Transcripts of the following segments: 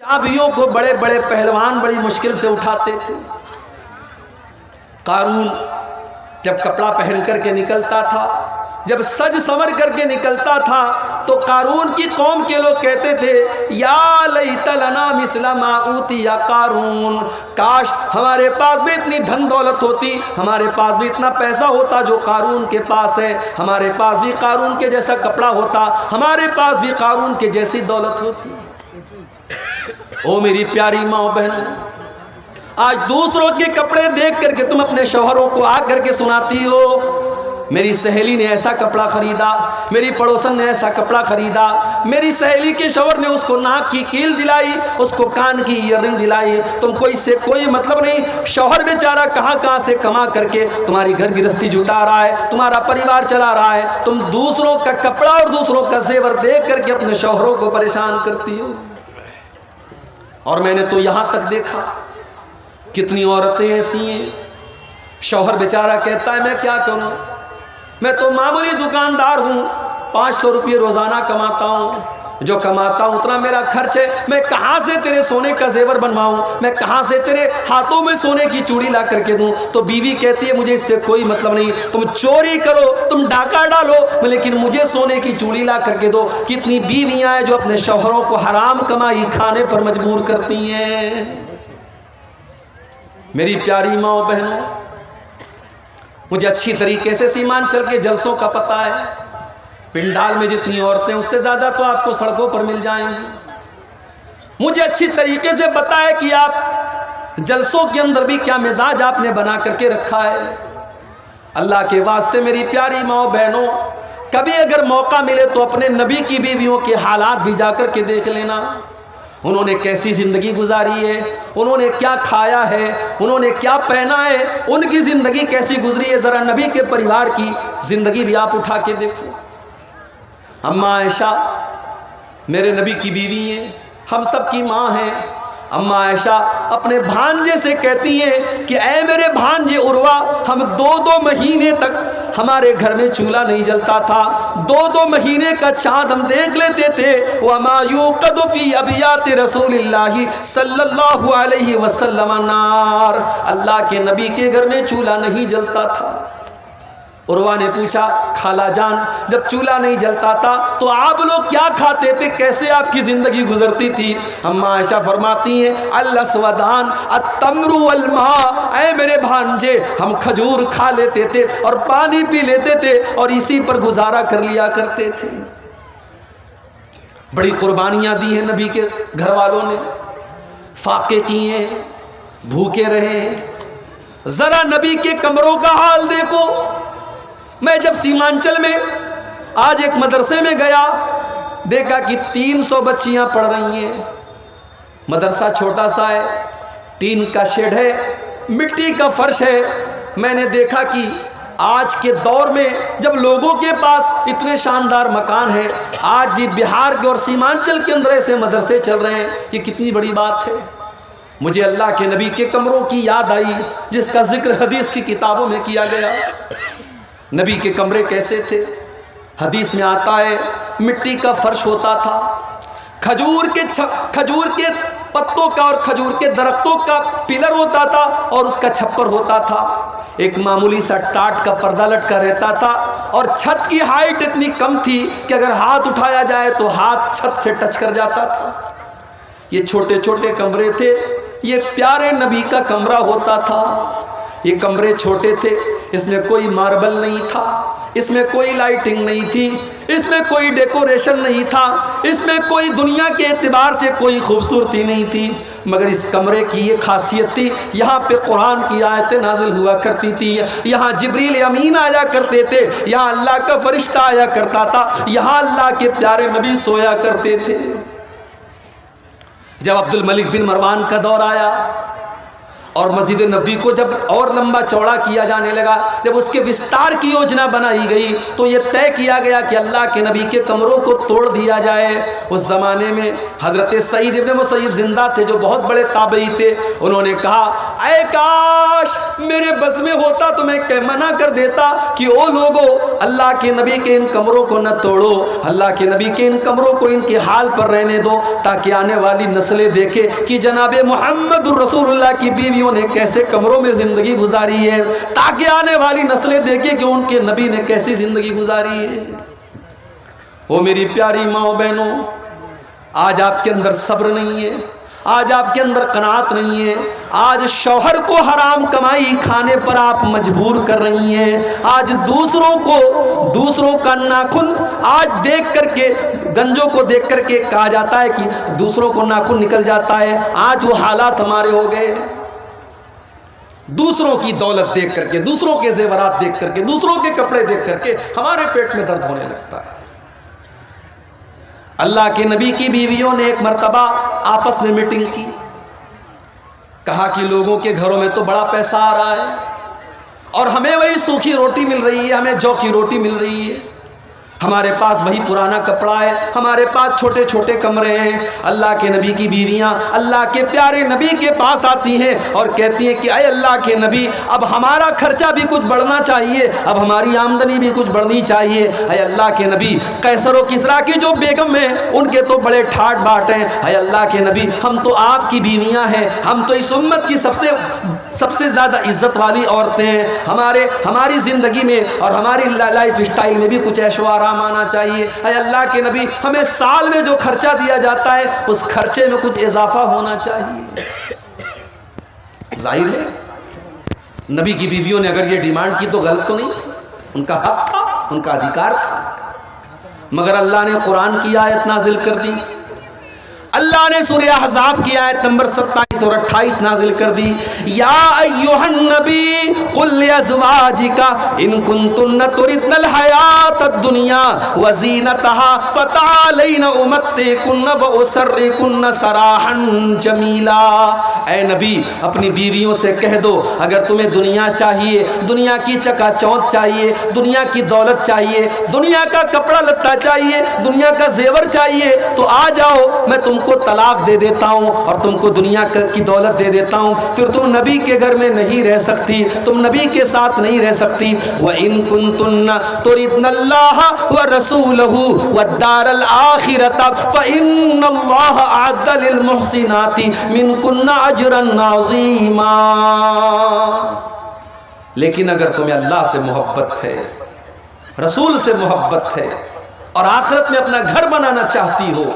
چابیوں کو بڑے بڑے پہلوان بڑی مشکل سے اٹھاتے تھے۔ قارون جب کپڑا پہن کر کے نکلتا تھا، جب سج سنور کر کے نکلتا تھا، تو قارون کی قوم کے لوگ کہتے تھے یا لیت لنا مثل ما اوتی یا قارون، کاش ہمارے پاس بھی اتنی دھن دولت ہوتی، ہمارے پاس بھی اتنا پیسہ ہوتا جو قارون کے پاس ہے، ہمارے پاس بھی قارون کے جیسا کپڑا ہوتا، ہمارے پاس بھی قارون کے جیسی دولت ہوتی۔ او میری پیاری ماں بہنوں، آج دوسروں کے کپڑے دیکھ کر کے تم اپنے شوہروں کو آ کر کے سناتی ہو میری سہیلی نے ایسا کپڑا خریدا، میری پڑوسن نے ایسا کپڑا خریدا، میری سہیلی کے شوہر نے اس کو ناک کی کیل دلائی، اس کو کان کی ایئر رنگ دلائی۔ تم کو اس سے کوئی مطلب نہیں، شوہر بیچارہ کہاں کہاں سے کما کر کے تمہاری گھر گرہستی جٹا رہا ہے، تمہارا پریوار چلا رہا ہے، تم دوسروں کا کپڑا اور دوسروں کا زیور دیکھ کر کے اپنے شوہروں کو پریشان کرتی ہو۔ اور میں نے تو یہاں تک دیکھا کتنی عورتیں ایسی ہیں، شوہر بیچارہ کہتا ہے میں کیا کروں، میں تو معمولی دکاندار ہوں، 500 روپے روزانہ کماتا ہوں، جو کماتا ہوں اتنا میرا خرچ ہے، میں کہاں سے تیرے سونے کا زیور بنواؤں، میں کہاں سے تیرے ہاتھوں میں سونے کی چوڑی لا کر کے دوں۔ تو بیوی کہتی ہے مجھے اس سے کوئی مطلب نہیں، تم چوری کرو، تم ڈاکہ ڈالو، لیکن مجھے سونے کی چوڑی لا کر کے دو۔ کتنی بیویاں ہیں جو اپنے شوہروں کو حرام کمائی کھانے پر مجبور کرتی ہیں۔ میری پیاری ماں بہنوں، مجھے اچھی طریقے سے سیمانچل کے جلسوں کا پتہ ہے، پنڈال میں جتنی عورتیں اس سے زیادہ تو آپ کو سڑکوں پر مل جائیں گی۔ مجھے اچھی طریقے سے پتہ ہے کہ آپ جلسوں کے اندر بھی کیا مزاج آپ نے بنا کر کے رکھا ہے۔ اللہ کے واسطے میری پیاری ماں بہنوں، کبھی اگر موقع ملے تو اپنے نبی کی بیویوں کے حالات بھی جا کر کے دیکھ لینا، انہوں نے کیسی زندگی گزاری ہے، انہوں نے کیا کھایا ہے، انہوں نے کیا پہنا ہے، ان کی زندگی کیسی گزری ہے۔ ذرا نبی کے پریوار کی زندگی بھی آپ اٹھا کے دیکھو۔ اماں عائشہ میرے نبی کی بیوی ہیں، ہم سب کی ماں ہیں۔ اماں عائشہ اپنے بھانجے سے کہتی ہیں کہ اے میرے بھانجے عروہ، ہم 2 مہینے تک ہمارے گھر میں چولہا نہیں جلتا تھا، 2 مہینے کا چاند ہم دیکھ لیتے تھے۔ وَمَا يُوقَدُ فِي أَبْيَاتِ رَسُولِ اللَّهِ صلی اللہ علیہ وسلم نار، اللہ کے نبی کے گھر میں چولہا نہیں جلتا تھا۔ عروہ نے پوچھا خالہ جان، جب چولہا نہیں جلتا تھا تو آپ لوگ کیا کھاتے تھے، کیسے آپ کی زندگی گزرتی تھی؟ اماں عائشہ فرماتی ہیں الاسودان التمر والماء، اے میرے بھانجے ہم کھجور کھا لیتے تھے اور پانی پی لیتے تھے اور اسی پر گزارا کر لیا کرتے تھے۔ بڑی قربانیاں دی ہیں نبی کے گھر والوں نے، فاقے کیے ہیں، بھوکے رہے ہیں۔ ذرا نبی کے کمروں کا حال دیکھو۔ میں جب سیمانچل میں آج ایک مدرسے میں گیا، دیکھا کہ 300 بچیاں پڑھ رہی ہیں، مدرسہ چھوٹا سا ہے، ٹین کا شیڈ ہے، مٹی کا فرش ہے۔ میں نے دیکھا کہ آج کے دور میں جب لوگوں کے پاس اتنے شاندار مکان ہیں، آج بھی بہار کے اور سیمانچل کے اندر ایسے مدرسے چل رہے ہیں، یہ کتنی بڑی بات ہے۔ مجھے اللہ کے نبی کے کمروں کی یاد آئی جس کا ذکر حدیث کی کتابوں میں کیا گیا۔ نبی کے کمرے کیسے تھے؟ حدیث میں آتا ہے مٹی کا فرش ہوتا تھا، کھجور کے پتوں کا اور کھجور کے درختوں کا پلر ہوتا تھا اور اس کا چھپر ہوتا تھا، ایک معمولی سا ٹاٹ کا پردہ لٹکا رہتا تھا، اور چھت کی ہائٹ اتنی کم تھی کہ اگر ہاتھ اٹھایا جائے تو ہاتھ چھت سے ٹچ کر جاتا تھا۔ یہ چھوٹے چھوٹے کمرے تھے، یہ پیارے نبی کا کمرہ ہوتا تھا۔ یہ کمرے چھوٹے تھے، اس میں کوئی ماربل نہیں تھا، اس میں کوئی لائٹنگ نہیں تھی، اس میں کوئی ڈیکوریشن نہیں تھا، اس میں کوئی دنیا کے اعتبار سے کوئی خوبصورتی نہیں تھی، مگر اس کمرے کی یہ خاصیت تھی، یہاں پہ قرآن کی آیتیں نازل ہوا کرتی تھی، یہاں جبریل امین آیا کرتے تھے، یہاں اللہ کا فرشتہ آیا کرتا تھا، یہاں اللہ کے پیارے نبی سویا کرتے تھے۔ جب عبد الملک بن مروان کا دور آیا، اور مسجد نبوی کو جب اور لمبا چوڑا کیا جانے لگا، جب اس کے وستار کی یوجنا بنائی گئی تو یہ طے کیا گیا کہ اللہ کے نبی کے کمروں کو توڑ دیا جائے۔ اس زمانے میں حضرت سعید ابن مسیب زندہ تھے جو بہت بڑے تابعی تھے، انہوں نے کہا اے کاش میرے بس میں ہوتا تو میں منع کر دیتا کہ او لوگو اللہ کے نبی کے ان کمروں کو نہ توڑو، اللہ کے نبی کے ان کمروں کو ان کے حال پر رہنے دو، تاکہ آنے والی نسلیں دیکھے کہ جناب محمد الرسول اللہ کی بیویوں نے کیسے کمروں میں زندگی گزاری ہے، تاکہ آنے والی نسلیں دیکھیں کہ ان کے نبی نے کیسی زندگی گزاری ہے۔ وہ میری پیاری ماں بہنوں، آج آپ کے اندر صبر نہیں ہے، آج آپ کے اندر قناعت نہیں ہے، آج شوہر کو حرام کمائی کھانے پر آپ مجبور کر رہی ہیں، آج دوسروں کا ناخن آج دیکھ کر کے، گنجوں کو دیکھ کر کے کہا جاتا ہے کہ دوسروں کو ناخن نکل جاتا ہے، آج وہ حالات ہمارے ہو گئے۔ دوسروں کی دولت دیکھ کر کے، دوسروں کے زیورات دیکھ کر کے، دوسروں کے کپڑے دیکھ کر کے ہمارے پیٹ میں درد ہونے لگتا ہے۔ اللہ کے نبی کی بیویوں نے ایک مرتبہ آپس میں میٹنگ کی، کہا کہ لوگوں کے گھروں میں تو بڑا پیسہ آ رہا ہے اور ہمیں وہی سوکھی روٹی مل رہی ہے، ہمیں جو کی روٹی مل رہی ہے، ہمارے پاس وہی پرانا کپڑا ہے، ہمارے پاس چھوٹے چھوٹے کمرے ہیں۔ اللہ کے نبی کی بیویاں اللہ کے پیارے نبی کے پاس آتی ہیں اور کہتی ہیں کہ اے اللہ کے نبی اب ہمارا خرچہ بھی کچھ بڑھنا چاہیے، اب ہماری آمدنی بھی کچھ بڑھنی چاہیے۔ اے اللہ کے نبی قیصر و کسریٰ کی جو بیگم ہیں ان کے تو بڑے ٹھاٹ باٹ ہیں، اے اللہ کے نبی ہم تو آپ کی بیویاں ہیں، ہم تو اس امت کی سب سے زیادہ عزت والی عورتیں ہیں، ہماری زندگی میں اور ہماری لائف اسٹائل میں بھی کچھ عیش و آرام آنا چاہیے۔ اے اللہ کے نبی ہمیں سال میں جو خرچہ دیا جاتا ہے اس خرچے میں کچھ اضافہ ہونا چاہیے۔ ظاہر ہے نبی کی بیویوں نے اگر یہ ڈیمانڈ کی تو غلط تو نہیں تھی، ان کا حق تھا، ان کا ادھیکار تھا، مگر اللہ نے قرآن کی آیت نازل کر دی، اللہ نے سورہ احزاب کی آیت نمبر 27 اور 28 نازل کر دی، یا ایھا النبی قل لازواجک ان کنتن تردن الحیات الدنیا وزینتها فتعالین امتعکن واسرحکن سراحا جمیلا۔ اے نبی اپنی بیویوں سے کہہ دو اگر تمہیں دنیا چاہیے، دنیا کی چکا چوند چاہیے، دنیا کی دولت چاہیے، دنیا کا کپڑا لتا چاہیے، دنیا کا زیور چاہیے تو آ جاؤ، میں تم کو طلاق دے دیتا ہوں اور تم کو دنیا کی دولت دے دیتا ہوں، پھر تم نبی کے گھر میں نہیں رہ سکتی، تم نبی کے ساتھ نہیں رہ سکتی۔ وَإِن كُنتُنَّ تُرِدْنَ اللَّهَ وَرَسُولَهُ وَالدَّارَ الْآخِرَةَ فَإِنَّ اللَّهَ أَعَدَّ لِلْمُحْسِنَاتِ مِنكُنَّ أَجْرًا عَظِيمًا۔ لیکن اگر تمہیں اللہ سے محبت ہے، رسول سے محبت ہے اور آخرت میں اپنا گھر بنانا چاہتی ہو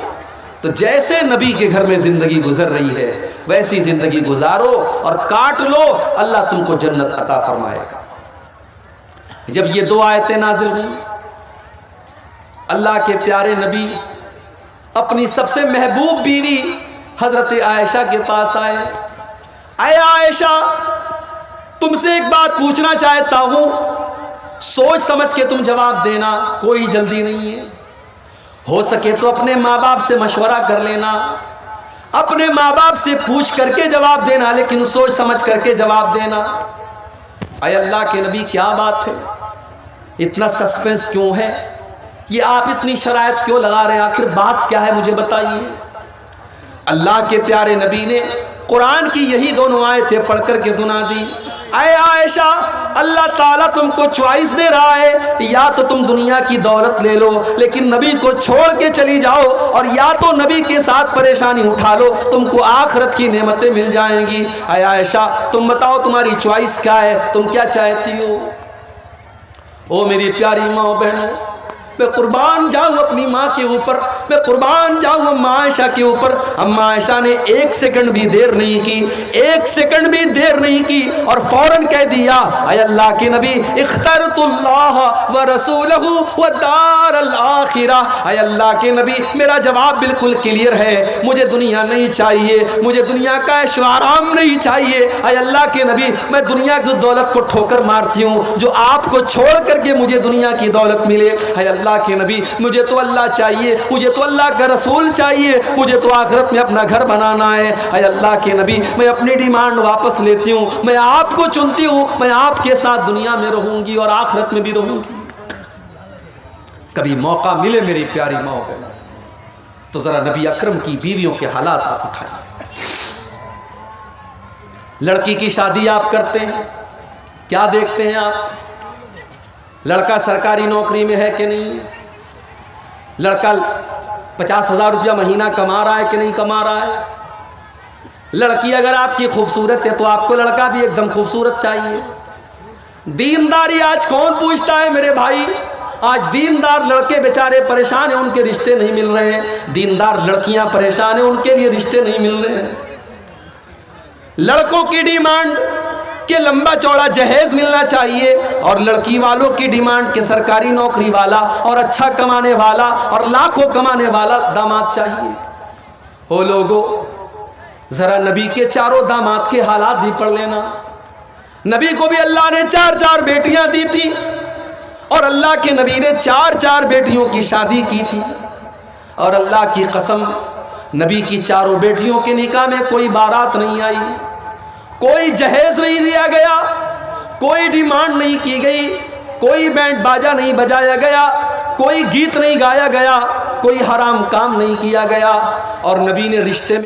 تو جیسے نبی کے گھر میں زندگی گزر رہی ہے ویسی زندگی گزارو اور کاٹ لو، اللہ تم کو جنت عطا فرمائے گا۔ جب یہ دو آیتیں نازل ہوئیں، اللہ کے پیارے نبی اپنی سب سے محبوب بیوی حضرت عائشہ کے پاس آئے، اے عائشہ تم سے ایک بات پوچھنا چاہتا ہوں، سوچ سمجھ کے تم جواب دینا، کوئی جلدی نہیں ہے، ہو سکے تو اپنے ماں باپ سے مشورہ کر لینا، اپنے ماں باپ سے پوچھ کر کے جواب دینا، لیکن سوچ سمجھ کر کے جواب دینا۔ اے اللہ کے نبی کیا بات ہے، اتنا سسپینس کیوں ہے، یہ آپ اتنی شرائط کیوں لگا رہے ہیں، آخر بات کیا ہے مجھے بتائیے۔ اللہ کے پیارے نبی نے قرآن کی یہی دونوں آیتیں پڑھ کر کے سنا دی، اے عائشہ اللہ تعالیٰ تم کو چوائس دے رہا ہے، یا تو تم دنیا کی دولت لے لو لیکن نبی کو چھوڑ کے چلی جاؤ، اور یا تو نبی کے ساتھ پریشانی اٹھا لو، تم کو آخرت کی نعمتیں مل جائیں گی۔ اے عائشہ تم بتاؤ تمہاری چوائس کیا ہے، تم کیا چاہتی ہو؟ او میری پیاری ماں بہنوں، میں قربان جاؤں اپنی ماں کے اوپر، میں قربان جاؤں اما عائشہ کے اوپر۔ اما عائشہ نے ایک سیکنڈ بھی دیر نہیں کی، ایک سیکنڈ بھی دیر نہیں کی اور فوراً کہہ دیا، اے اللہ کے نبی اخترت اللہ ورسولہ والدار الآخرہ۔ اے اللہ کے نبی میرا جواب بالکل کلیئر ہے، مجھے دنیا نہیں چاہیے، مجھے دنیا کا عیش و آرام نہیں چاہیے۔ اے اللہ کے نبی میں دنیا کی دولت کو ٹھوکر مارتی ہوں جو آپ کو چھوڑ کر کے مجھے دنیا کی دولت ملے۔ اے اللہ کے نبی مجھے تو اللہ چاہیے، مجھے تو تو اللہ کا رسول چاہیے, مجھے تو آخرت میں اپنا گھر بنانا ہے. اے اللہ کے نبی, میں اپنی ڈیمانڈ واپس لیتی ہوں, میں آپ کو چنتی ہوں, میں آپ کے ساتھ دنیا میں رہوں گی اور آخرت میں بھی رہوں گی. کبھی موقع ملے میری پیاری ماں بہن تو ذرا نبی اکرم کی بیویوں کے حالات آپ اٹھائیں. لڑکی کی شادی آپ کرتے ہیں, کیا دیکھتے ہیں آپ؟ لڑکا سرکاری نوکری میں ہے کہ نہیں ہے؟ لڑکا 50,000 روپیہ مہینہ کما رہا ہے کہ نہیں کما رہا ہے؟ لڑکی اگر آپ کی خوبصورت ہے تو آپ کو لڑکا بھی ایک دم خوبصورت چاہیے. دینداری آج کون پوچھتا ہے میرے بھائی؟ آج دیندار لڑکے بیچارے پریشان ہیں, ان کے رشتے نہیں مل رہے ہیں. دیندار لڑکیاں پریشان ہیں, ان کے لیے رشتے نہیں مل رہے ہیں. لڑکوں کی ڈیمانڈ کہ لمبا چوڑا جہیز ملنا چاہیے, اور لڑکی والوں کی ڈیمانڈ کہ سرکاری نوکری والا اور اچھا کمانے والا اور لاکھوں کمانے والا داماد چاہیے. او لوگو, ذرا نبی کے چاروں داماد کے حالات بھی پڑھ لینا. نبی کو بھی اللہ نے 4 بیٹیاں دی تھی, اور اللہ کے نبی نے 4 بیٹیوں کی شادی کی تھی. اور اللہ کی قسم, نبی کی 4 بیٹیوں کے نکاح میں کوئی بارات نہیں آئی, کوئی جہیز نہیں دیا گیا, کوئی ڈیمانڈ نہیں کی گئی, کوئی بینڈ باجا نہیں بجایا گیا, کوئی گیت نہیں گایا گیا, کوئی حرام کام نہیں کیا گیا. اور نبی نے رشتے میں